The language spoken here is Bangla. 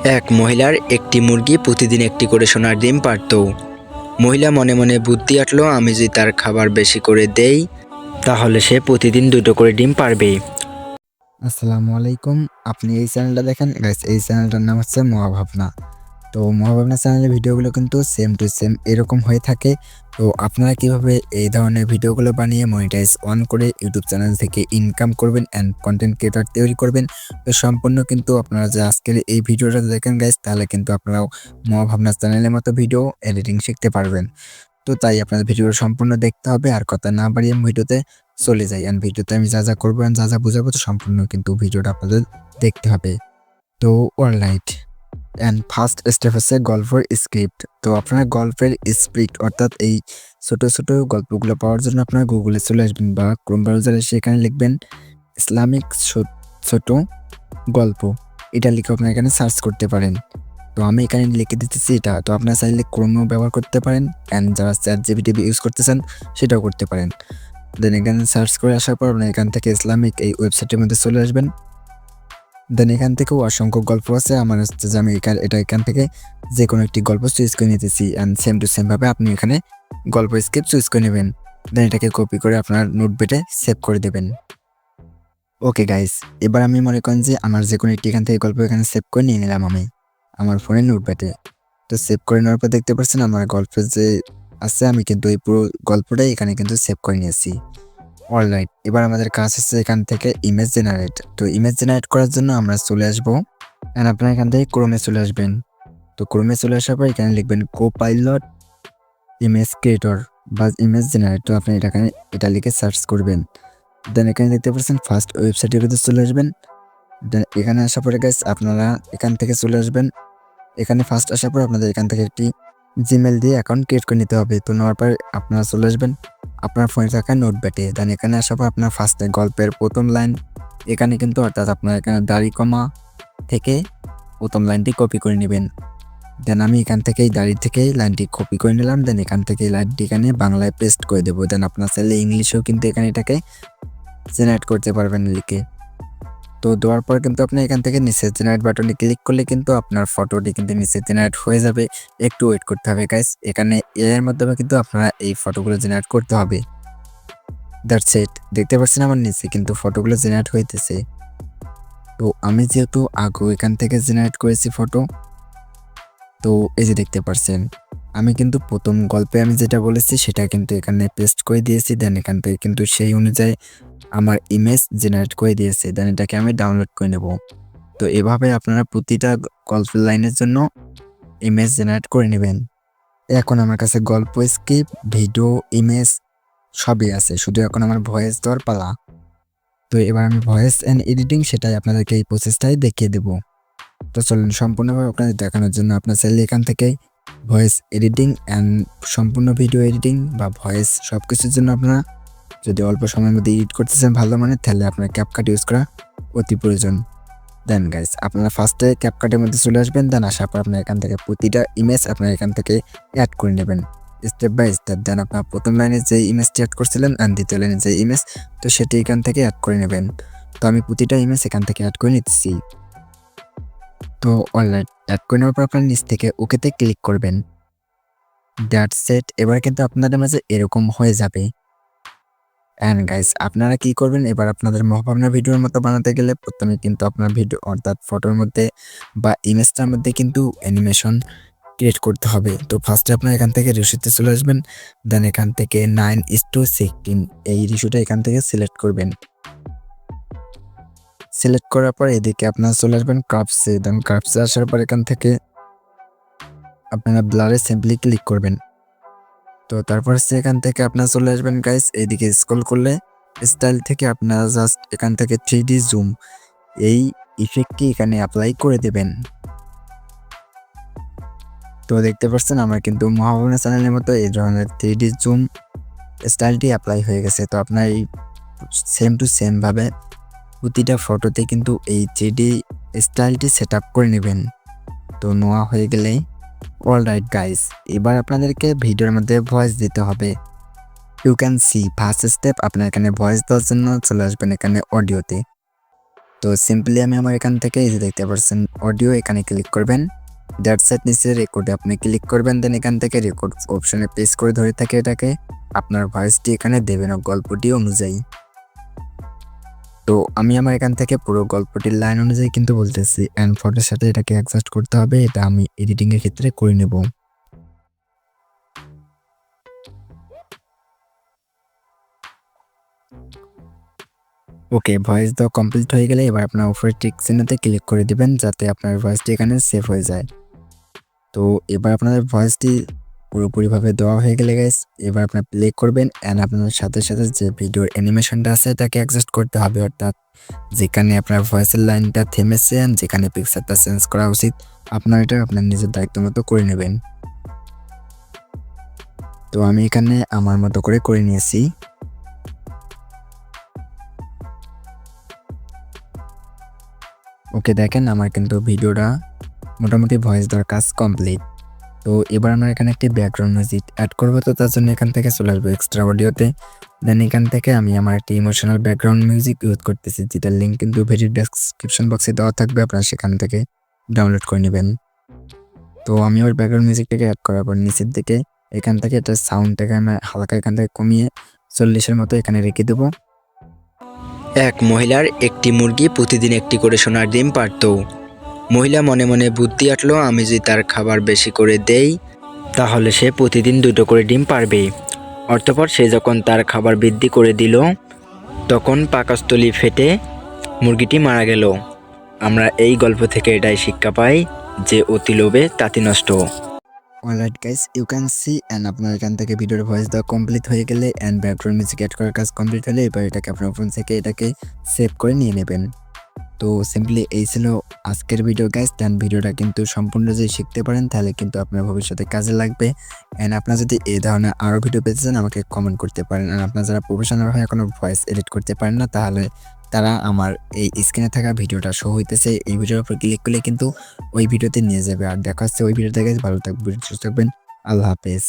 এক মহিলার একটি মুরগি প্রতিদিন একটি করে সোনার ডিম পারত। মহিলা মনে মনে বুদ্ধি আঁটলো, আমি যদি তার খাবার বেশি করে দেই তাহলে সে প্রতিদিন দুটো করে ডিম পারবে। আসসালামু আলাইকুম। আপনি এই চ্যানেলটা দেখেন গাইস, এই চ্যানেলটার নাম হচ্ছে মহাভাবনা। তো মহাভাবনা চ্যানেলের ভিডিওগুলো কিন্তু সেম টু সেম এরকম হয়ে থাকে। তো আপনারা কিভাবে এই ধরনের ভিডিওগুলো বানিয়ে মনিটাইজ অন করে ইউটিউব চ্যানেল থেকে ইনকাম করবেন অ্যান্ড কন্টেন্ট ক্রিয়েটর তৈরি করবেন, তো সম্পূর্ণ কিন্তু আপনারা যে আজকের এই ভিডিওটা দেখেন গাইস, তাহলে কিন্তু আপনারাও মহাভাবনা চ্যানেলের মতো ভিডিও এডিটিং শিখতে পারবেন। তো তাই আপনাদের ভিডিওটা সম্পূর্ণ দেখতে হবে। আর কথা না বাড়িয়ে ভিডিওতে চলে যাই। অ্যান্ড ভিডিওতে আমি যা করবো and যা বুঝাবো, তো সম্পূর্ণ কিন্তু ভিডিওটা আপনাদের দেখতে হবে। তো অলরাইট, অ্যান্ড ফার্স্ট স্টেপ হচ্ছে গল্পের স্ক্রিপ্ট। তো আপনার গল্পের স্ক্রিপ্ট অর্থাৎ এই ছোট ছোট গল্পগুলো পাওয়ার জন্য আপনার গুগলে চলে আসবেন বা ক্রোম ব্রাউজারে, সেখানে লিখবেন ইসলামিক ছোট গল্প। এটা লিখে আপনার এখানে সার্চ করতে পারেন। তো আমি এখানে লিখে দিতেছি এটা। তো আপনারা চাইলে ক্রোমও ব্যবহার করতে পারেন অ্যান্ড যারা ChatGPT ইউজ করতেছেন সেটাও করতে পারেন। দেন এখানে সার্চ করে আসার পর আপনার এখান থেকে ইসলামিক এই ওয়েবসাইটের মধ্যে চলে আসবেন। দেন এখান থেকেও অসংখ্য গল্প আছে। আমার হচ্ছে যে আমি এখান থেকে যে কোনো একটি গল্প চুজ করে নিতেছি অ্যান্ড সেম টু সেমভাবে আপনি এখানে গল্প স্ক্রিপ্ট চুজ করে নেবেন। দেন এটাকে কপি করে আপনার নোটপ্যাডে সেভ করে দেবেন। ওকে গাইস, এবার আমি মনে করেন যে আমার যে কোনো একটি এখান থেকে গল্প এখানে সেভ করে নিয়ে নিলাম আমি আমার ফোনের নোটপ্যাডে। তো সেভ করে নেওয়ার পর দেখতে পাচ্ছেন আমার গল্পের যে আছে, আমি কিন্তু এই পুরো গল্পটাই এখানে কিন্তু সেভ করে নিয়েছি। অলরাইট, এবার আমাদের কাজ হচ্ছে এখান থেকে ইমেজ জেনারেট। তো ইমেজ জেনারেট করার জন্য আমরা চলে আসবো অ্যান্ড আপনারা এখান থেকে ক্রোমে চলে আসবেন। তো ক্রোমে চলে আসার পর এখানে লিখবেন কোপাইলট ইমেজ ক্রিয়েটর বা ইমেজ জেনারেট। তো আপনি এটা লিখে সার্চ করবেন। দেন এখানে দেখতে পাচ্ছেন ফার্স্ট ওয়েবসাইটের ভিতরে চলে আসবেন। দেন এখানে আসার পরে গাইস আপনারা এখান থেকে চলে আসবেন। এখানে ফার্স্ট আসার পর আপনাদের এখান থেকে একটি জিমেল দিয়ে অ্যাকাউন্ট ক্রিয়েট করে নিতে হবে। তো নেওয়ার পর আপনারা চলে আসবেন আপনার ফোনে থাকা নোটপ্যাডে। দেন এখানে আসার পর আপনার ফার্স্টে গল্পের প্রথম লাইন এখানে কিন্তু অর্থাৎ আপনার এখানে দাড়ি কমা থেকে প্রথম লাইনটি কপি করে নেবেন। দেন আমি এখান থেকেই দাড়ি থেকেই লাইনটি কপি করে নিলাম। দেন এখান থেকে লাইনটি এখানে বাংলায় পেস্ট করে দেবো। দেন আপনার চাইলে ইংলিশেও কিন্তু এখানে এটাকে জেনারেট করতে পারবেন লিখে। তো দেওয়ার পর কিন্তু আপনি এখান থেকে নিচে জেনারেট বাটনে ক্লিক করলে কিন্তু আপনার ফটোটি কিন্তু নিচে জেনারেট হয়ে যাবে। একটু ওয়েট করতে হবে গাইস, এখানে এর মাধ্যমে কিন্তু আপনারা এই ফটোগুলো জেনারেট করতে হবে। দ্যাটস ইট, দেখতে পাচ্ছেন আমার নিচে কিন্তু ফটোগুলো জেনারেট হইতেছে। তো আমি যেহেতু আগে এখান থেকে জেনারেট করেছি ফটো, তো এই যে দেখতে পাচ্ছেন আমি কিন্তু প্রথম গল্পে আমি যেটা বলেছি সেটা কিন্তু এখানে পেস্ট করে দিয়েছি। দেন এখান থেকে কিন্তু সেই অনুযায়ী আমার ইমেজ জেনারেট করে দিয়েছে। দেন এটাকে আমি ডাউনলোড করে নেব। তো এভাবে আপনারা প্রতিটা গল্পের লাইনের জন্য ইমেজ জেনারেট করে নেবেন। এখন আমার কাছে গল্প, স্ক্রিপ্ট, ভিডিও, ইমেজ সবই আছে, শুধু এখন আমার ভয়েস দেওয়ার পালা। তো এবার আমি ভয়েস অ্যান্ড এডিটিং সেটাই আপনাদেরকে এই প্রসেসটাই দেখিয়ে দেব। তো চলুন সম্পূর্ণভাবে আপনাদের দেখানোর জন্য আপনার চাইলে এখান থেকে ভয়েস এডিটিং অ্যান্ড সম্পূর্ণ ভিডিও এডিটিং বা ভয়েস সব কিছুর জন্য আপনারা যদি অল্প সময়ের মধ্যে এডিট করতে চান ভালো মানে, তাহলে আপনার ক্যাপকাট ইউজ করা অতি প্রয়োজন। দেন গাইস আপনারা ফার্স্টে ক্যাপকাটের মধ্যে চলে আসবেন। দেন আসার পর আপনার এখান থেকে প্রতিটা ইমেজ আপনার এখান থেকে অ্যাড করে নেবেন স্টেপ বাই স্টেপ। দেন আপনার প্রথম লাইনে যে ইমেজটি অ্যাড করছিলেন অ্যান্ড দ্বিতীয় লাইনে যে ইমেজ, তো সেটি এখান থেকে অ্যাড করে নেবেন। তো আমি প্রতিটা ইমেজ এখান থেকে অ্যাড করে নিতেছি। তো অলরাইট, অ্যাড করে নেওয়ার পর আপনার নিচ থেকে ওকেতে ক্লিক করবেন। দ্যাটস ইট, এবার কিন্তু আপনাদের মাঝে এরকম হয়ে যাবে। অ্যান্ড গাইস আপনারা কি করবেন, এবার আপনাদের মহাভাবনা ভিডিওর মতো বানাতে গেলে প্রথমে কিন্তু আপনার ভিডিও অর্থাৎ ফটোর মধ্যে বা ইমেজটার মধ্যে কিন্তু অ্যানিমেশন ক্রিয়েট করতে হবে। তো ফার্স্টে আপনার এখান থেকে রেশিওতে চলে আসবেন। দেন এখান থেকে 9:16 এই রেশিওটা এখান থেকে সিলেক্ট করবেন। সিলেক্ট করার পর এদিকে আপনারা চলে আসবেন কার্ভসে। দেন কার্ভসে আসার পর এখান থেকে আপনারা ব্লারে সিম্পলি ক্লিক করবেন। তো তারপর এখান থেকে আপনারা চলে আসবেন গাইস, এইদিকে স্ক্রল করলে স্টাইল থেকে আপনারা জাস্ট এখান থেকে 3D জুম এই ইফেক্টটি এখানে অ্যাপ্লাই করে দেবেন। তো দেখতে পাচ্ছেন আমার কিন্তু মহাভাবনা চ্যানেলের মতো এই ধরনের 3D জুম স্টাইলটি অ্যাপ্লাই হয়ে গেছে। তো আপনার এই সেম টু সেম ভাবে প্রতিটা ফটোতে কিন্তু এই 3D স্টাইলটি সেট আপ করে নেবেন। তো নেওয়া হয়ে গেলেই অলরাইট গাইস, এবার আপনাদেরকে ভিডিওর মধ্যে ভয়েস দিতে হবে। You can see first step, আপনার এখানে ভয়েস দেওয়ার জন্য চলে আসবেন এখানে অডিওতে। তো সিম্পলি আমি আমার এখান থেকে এই যে দেখতে পাচ্ছেন অডিও, এখানে ক্লিক করবেন। দ্যাটস ইট, নিচে রেকর্ডে আপনি ক্লিক করবেন। দেন এখান থেকে রেকর্ড অপশনে প্রেস করে ধরে থাকে এটাকে আপনার ভয়েসটি এখানে দেবেন গল্পটি অনুযায়ী। তো আমি আমার এখান থেকে পুরো গল্পটির লাইন অনুযায়ী কিন্তু বলতেছি, অ্যান্ড ফটোর সাথে এটাকে অ্যাডজাস্ট করতে হবে। এটা আমি এডিটিং এর ক্ষেত্রে করে নেব। ওকে, ভয়েস দেওয়া কমপ্লিট হয়ে গেলে এবার আপনার উপরে টিক চিহ্নতে ক্লিক করে দিবেন যাতে আপনার ভয়েসটি এখানে সেভ হয়ে যায়। তো এবার আপনাদের ভয়েসটি পুরোপুরিভাবে দেওয়া হয়ে গেলে গাইস, এবার আপনার প্লে করবেন অ্যান্ড আপনার সাথে সাথে যে ভিডিওর অ্যানিমেশনটা আছে এটাকে অ্যাডজাস্ট করতে হবে, অর্থাৎ যেখানে আপনার ভয়েসের লাইনটা থেমেছে অ্যান্ড যেখানে পিকচারটা চেঞ্জ করা উচিত আপনার এটা আপনার নিজের দায়িত্ব মতো করে নেবেন। তো আমি এখানে আমার মতো করে নিয়েছি। ওকে, দেখেন আমার কিন্তু ভিডিওটা মোটামুটি ভয়েস দেওয়ার কাজ কমপ্লিট। তো এবার আমরা এখানে একটি ব্যাকগ্রাউন্ড মিউজিক অ্যাড করবো, তো তার জন্য এখান থেকে চলে আসবো এক্সট্রা অডিওতে। দেন এখান থেকে আমি আমার একটি ইমোশনাল ব্যাকগ্রাউন্ড মিউজিক ইউজ করতেছি, যেটার লিঙ্ক কিন্তু ভিডিও ডেসক্রিপশন বক্সে দেওয়া থাকবে, আপনারা সেখান থেকে ডাউনলোড করে নেবেন। তো আমি ওর ব্যাকগ্রাউন্ড মিউজিকটাকে অ্যাড করার পর নিচের দিকে এখান থেকে এটা সাউন্ডটাকে আমি হালকা এখান থেকে কমিয়ে 40-এর মতো এখানে রেখে দেবো। এক মহিলার একটি মুরগি প্রতিদিন একটি করে সোনার ডিম পারত। মহিলা মনে মনে বুদ্ধি আঁটলো, আমি যদি তার খাবার বেশি করে দেই তাহলে সে প্রতিদিন 2টো করে ডিম পারবে। অতঃপর সে যখন তার খাবার বৃদ্ধি করে দিল তখন পাকস্থলী ফেটে মুরগিটি মারা গেল। আমরা এই গল্প থেকে এটাই শিক্ষা পাই যে অতি লোভে তাতি নষ্ট। Alright guys, you can see, and আপনার এখান থেকে ভিডিওর ভয়েস দেওয়া কমপ্লিট হয়ে গেলে অ্যান্ড ব্যাকগ্রাউন্ড মিউজিক অ্যাড করার কাজ কমপ্লিট হলে এবার এটাকে আপনার ফোন থেকে এটাকে সেভ করে নিয়ে নেবেন। তো সিম্পলি এই ছিল আজকের ভিডিও গাইস। দেন ভিডিওটা কিন্তু সম্পূর্ণ যদি শিখতে পারেন তাহলে কিন্তু আপনার ভবিষ্যতে কাজে লাগবে। অ্যান্ড আপনারা যদি এই ধরনের আরও ভিডিও পেতে চান আমাকে কমেন্ট করতে পারেন। আর আপনারা যারা প্রফেশনাল হয়ে কোনো ভয়েস এডিট করতে পারেন না তাহলে তারা আমার এই স্ক্রিনে থাকা ভিডিওটা শো হইতেছে এই ভিডিওর উপর ক্লিক করলে কিন্তু ওই ভিডিওতে নিয়ে যাবে। আর দেখা হচ্ছে ওই ভিডিওতে গাইস, ভালো থাকবেন, সুস্থ থাকবেন, আল্লাহ হাফেজ।